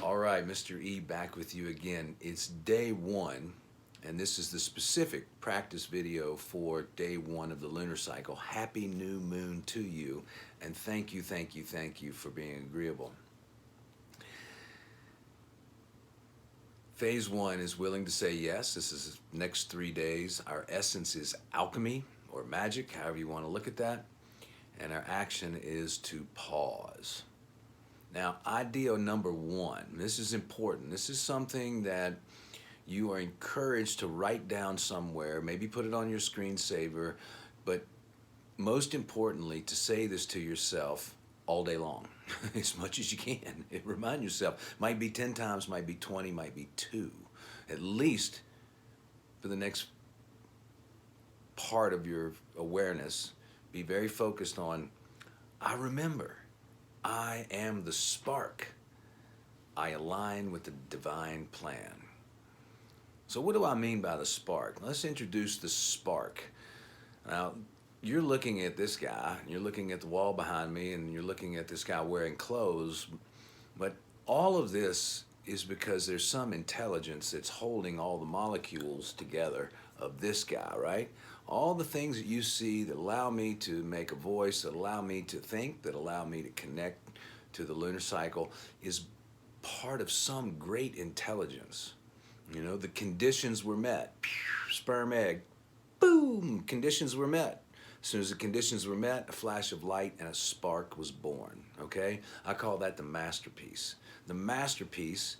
All right, Mr. E, back with you again. It's day one, and this is the specific practice video for day one of the lunar cycle. Happy new moon to you, and thank you, thank you, thank you for being agreeable. Phase one is willing to say yes. This is the next 3 days. Our essence is alchemy or magic, however you want to look at that. And our action is to pause. Now, idea number one, this is important. This is something that you are encouraged to write down somewhere, maybe put it on your screensaver, but most importantly, to say this to yourself all day long, as much as you can. Remind yourself, might be 10 times, might be 20, might be 2, at least for the next part of your awareness. Be very focused on, I remember. I am the spark. I align with the divine plan. So what do I mean by the spark? Let's introduce the spark. Now, you're looking at this guy, and you're looking at the wall behind me, and you're looking at this guy wearing clothes, but all of this is because there's some intelligence that's holding all the molecules together of this guy, right? All the things that you see that allow me to make a voice, that allow me to think, that allow me to connect to the lunar cycle is part of some great intelligence. You know, the conditions were met. Sperm, egg, boom, conditions were met. As soon as the conditions were met, a flash of light and a spark was born, okay? I call that the masterpiece. The masterpiece,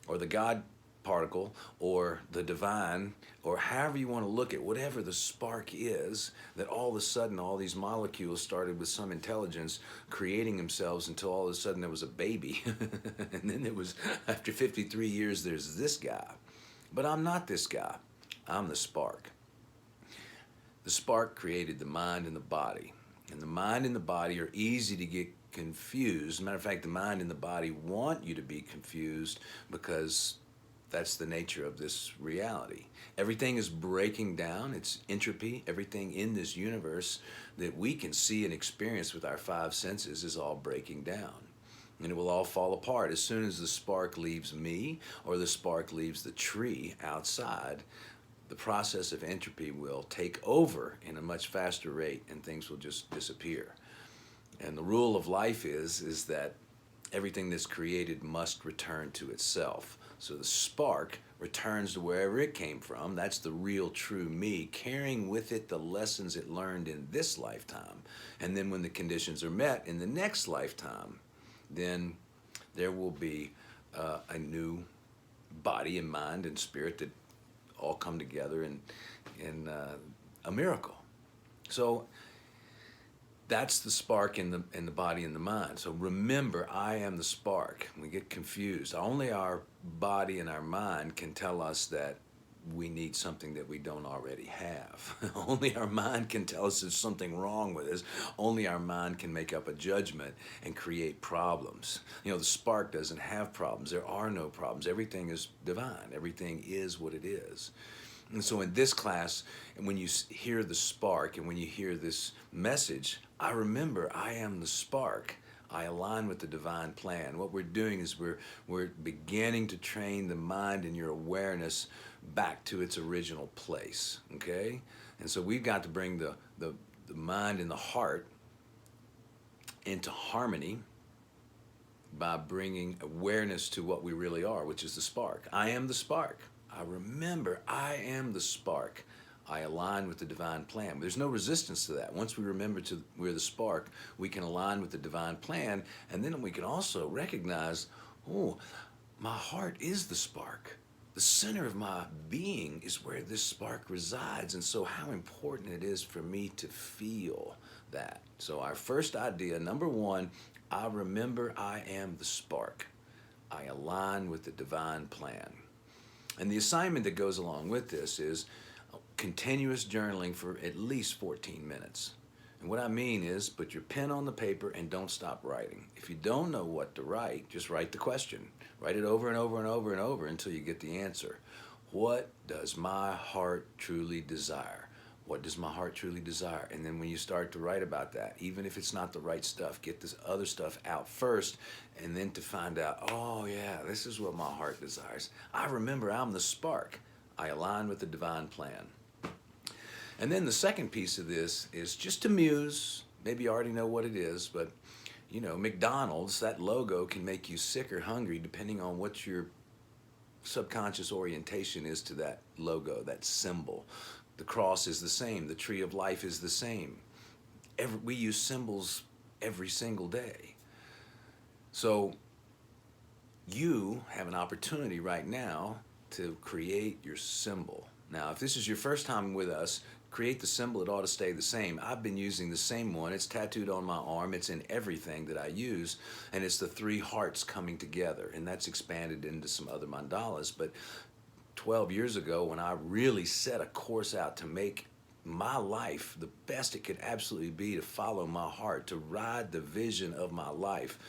or the God particle, or the divine, or however you want to look at whatever the spark is, that all of a sudden all these molecules started with some intelligence creating themselves until all of a sudden there was a baby. And then there was, after 53 years, there's this guy. But I'm not this guy. I'm the spark. The spark created the mind and the body. And the mind and the body are easy to get confused. As a matter of fact, the mind and the body want you to be confused because that's the nature of this reality. Everything is breaking down. It's entropy. Everything in this universe that we can see and experience with our 5 senses is all breaking down. And it will all fall apart as soon as the spark leaves me or the spark leaves the tree outside. The process of entropy will take over in a much faster rate and things will just disappear. And the rule of life is that everything that's created must return to itself. So the spark returns to wherever it came from. That's the real true me, carrying with it the lessons it learned in this lifetime. And then when the conditions are met in the next lifetime, then there will be a new body and mind and spirit that all come together in a miracle. So that's the spark in the body and the mind. So remember, I am the spark. We get confused. Only our body and our mind can tell us that we need something that we don't already have. Only our mind can tell us there's something wrong with us. Only our mind can make up a judgment and create problems. You know, the spark doesn't have problems. There are no problems. Everything is divine. Everything is what it is. And so in this class, when you hear the spark and when you hear this message, I remember I am the spark. I align with the divine plan. What we're doing is we're beginning to train the mind and your awareness back to its original place, okay? And so we've got to bring the mind and the heart into harmony by bringing awareness to what we really are, which is the spark. I am the spark. I remember I am the spark. I align with the divine plan. There's no resistance to that. Once we remember we're the spark, we can align with the divine plan, and then we can also recognize, oh, my heart is the spark. The center of my being is where this spark resides, and so how important it is for me to feel that. So our first idea, number one, I remember I am the spark. I align with the divine plan. And the assignment that goes along with this is continuous journaling for at least 14 minutes. And what I mean is put your pen on the paper and don't stop writing. If you don't know what to write, just write the question. Write it over and over and over and over until you get the answer. What does my heart truly desire? What does my heart truly desire? And then when you start to write about that, even if it's not the right stuff, get this other stuff out first, and then to find out, oh yeah, this is what my heart desires. I remember I'm the spark. I align with the divine plan. And then the second piece of this is just to muse. Maybe you already know what it is, but you know, McDonald's, that logo can make you sick or hungry depending on what your subconscious orientation is to that logo, that symbol. The cross is the same. The tree of life is the same. We use symbols every single day. So you have an opportunity right now to create your symbol. Now, if this is your first time with us, create the symbol. It ought to stay the same. I've been using the same one. It's tattooed on my arm. It's in everything that I use, and it's the three hearts coming together, and that's expanded into some other mandalas. But 12 years ago, when I really set a course out to make my life the best it could absolutely be, to follow my heart, to ride the vision of my life,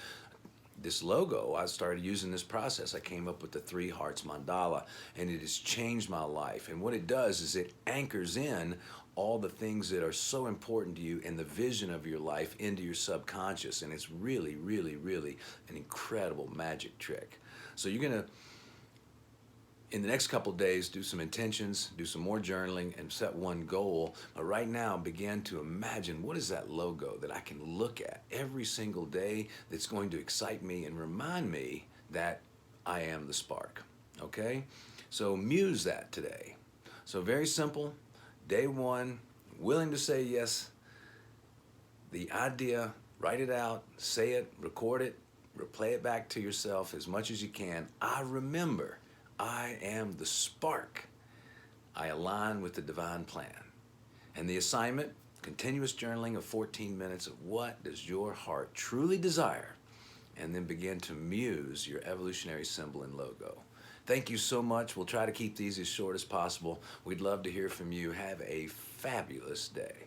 this logo, I started using this process. I came up with the three hearts mandala, and it has changed my life. And what it does is it anchors in all the things that are so important to you and the vision of your life into your subconscious. And it's really, really, really an incredible magic trick. So you're going to, in the next couple of days, do some intentions, do some more journaling, and set one goal. But right now, begin to imagine, what is that logo that I can look at every single day that's going to excite me and remind me that I am the spark, okay? So muse that today. So very simple, day one, willing to say yes. The idea, write it out, say it, record it, replay it back to yourself as much as you can. I remember I am the spark. I align with the divine plan. And the assignment, continuous journaling of 14 minutes of what does your heart truly desire, and then begin to muse your evolutionary symbol and logo. Thank you so much. We'll try to keep these as short as possible. We'd love to hear from you. Have a fabulous day.